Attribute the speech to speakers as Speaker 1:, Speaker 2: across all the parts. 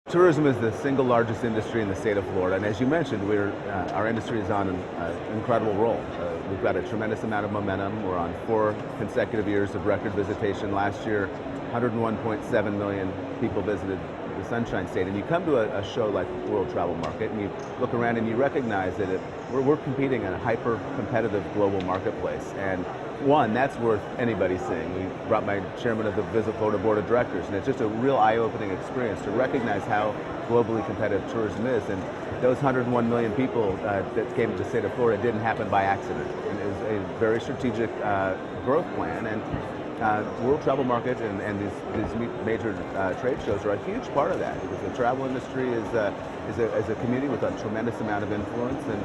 Speaker 1: Tourism is the single largest industry in the state of Florida, and as you mentioned, our industry is on an incredible roll. We've got a tremendous amount of momentum. We're on 4 consecutive years of record visitation. Last year, 101.7 million people visited the Sunshine State, and you come to a show like World Travel Market, and you look around and you recognize that we're competing in a hyper-competitive global marketplace, and that's worth anybody seeing. We brought my chairman of the Visit Florida Board of Directors, and it's just a real eye-opening experience to recognize how globally competitive tourism is. And those 101 million people that came to the state of Florida didn't happen by accident. And it was a very strategic growth plan. And World Travel Market and these major trade shows are a huge part of that, because the travel industry is a community with a tremendous amount of influence, and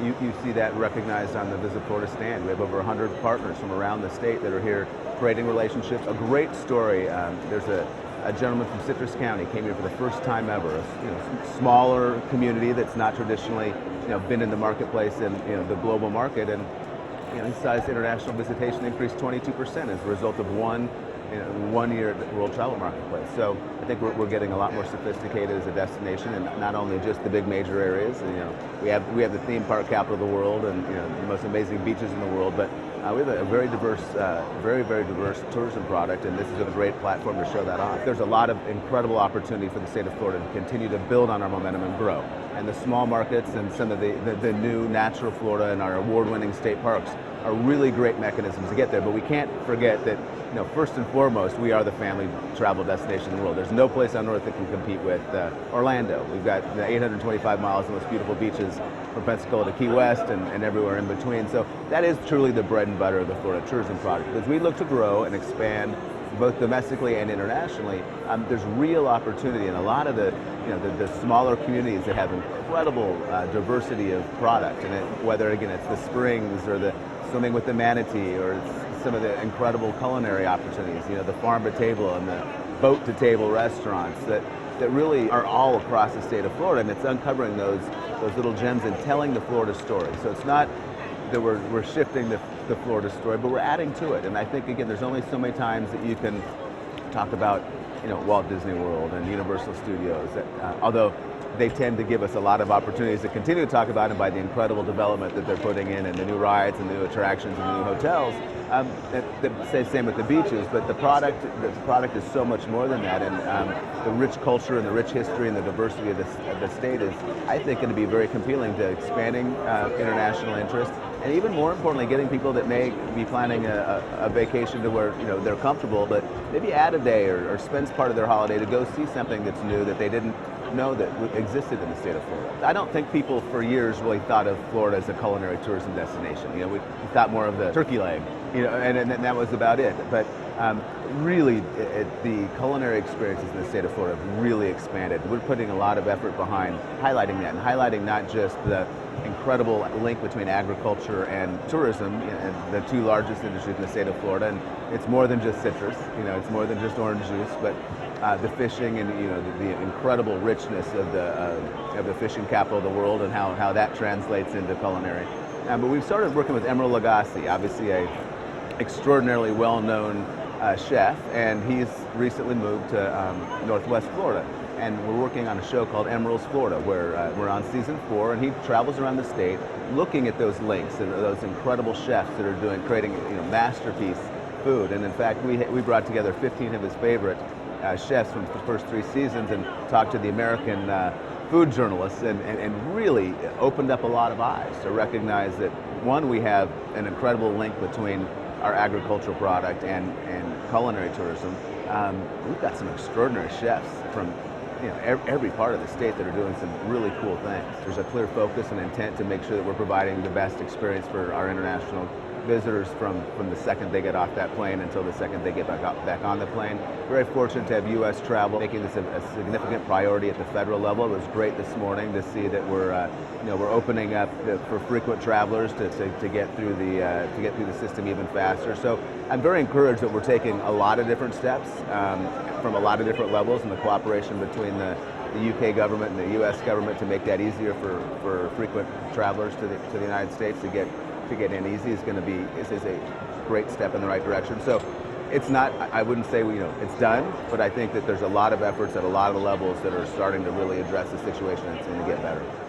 Speaker 1: you see that recognized on the Visit Florida stand. We have over 100 partners from around the state that are here creating relationships. A great story, there's a gentleman from Citrus County came here for the first time ever, a smaller community that's not traditionally been in the marketplace in the global market, and his size international visitation increased 22% as a result of one year at the World Travel Marketplace. So I think we're getting a lot more sophisticated as a destination, and not only just the big major areas. We have the theme park capital of the world, and the most amazing beaches in the world, but we have a very diverse, very diverse tourism product, and this is a great platform to show that off. There's a lot of incredible opportunity for the state of Florida to continue to build on our momentum and grow. And the small markets and some of the new natural Florida and our award-winning state parks are really great mechanisms to get there. But we can't forget that, first and foremost, we are the family travel destination in the world. There's no place on earth that can compete with Orlando. We've got the 825 miles of most beautiful beaches from Pensacola to Key West and everywhere in between. So that is truly the bread and butter of the Florida tourism product. As we look to grow and expand both domestically and internationally, there's real opportunity in a lot of the smaller communities that have incredible diversity of product. And whether, again, it's the springs or the swimming with the manatee, or some of the incredible culinary opportunities, the farm to table and the boat to table restaurants that really are all across the state of Florida, and it's uncovering those little gems and telling the Florida story. So it's not that we're shifting the Florida story, but we're adding to it. And I think, again, there's only so many times that you can talk about Walt Disney World and Universal Studios, although they tend to give us a lot of opportunities to continue to talk about it by the incredible development that they're putting in, and the new rides and the new attractions and the new hotels. Same with the beaches, but the product is so much more than that, and the rich culture and the rich history and the diversity of the state is, I think, going to be very compelling to expanding international interest, and even more importantly, getting people that may be planning a vacation to where they're comfortable, but maybe add a day or spend part of their holiday to go see something that's new that they didn't know that existed in the state of Florida. I don't think people for years really thought of Florida as a culinary tourism destination. We thought more of the turkey leg, and that was about it. But really, the culinary experiences in the state of Florida have really expanded. We're putting a lot of effort behind highlighting that, and highlighting not just the incredible link between agriculture and tourism, the 2 largest industries in the state of Florida. And it's more than just citrus, it's more than just orange juice, but the fishing and the incredible richness of the fishing capital of the world, and how that translates into culinary. But we've started working with Emeril Lagasse, obviously a extraordinarily well-known chef, and he's recently moved to Northwest Florida. And we're working on a show called Emeril's Florida, where we're on season 4, and he travels around the state looking at those links and those incredible chefs that are creating masterpiece food. And in fact, we brought together 15 of his favorite chefs from the first 3 seasons and talked to the American food journalists, and really opened up a lot of eyes to recognize that, one, we have an incredible link between our agricultural product and culinary tourism. We've got some extraordinary chefs from every part of the state that are doing some really cool things. There's a clear focus and intent to make sure that we're providing the best experience for our international visitors from the second they get off that plane until the second they get back on the plane. Very fortunate to have U.S. travel making this a significant priority at the federal level. It was great this morning to see that we're opening up for frequent travelers to get through the system even faster. So I'm very encouraged that we're taking a lot of different steps from a lot of different levels, and the cooperation between the UK government and the U.S. government to make that easier for frequent travelers to the United States to get in easy is a great step in the right direction. So It's not, I wouldn't say, it's done, but I think that there's a lot of efforts at a lot of levels that are starting to really address the situation, and it's going to get better.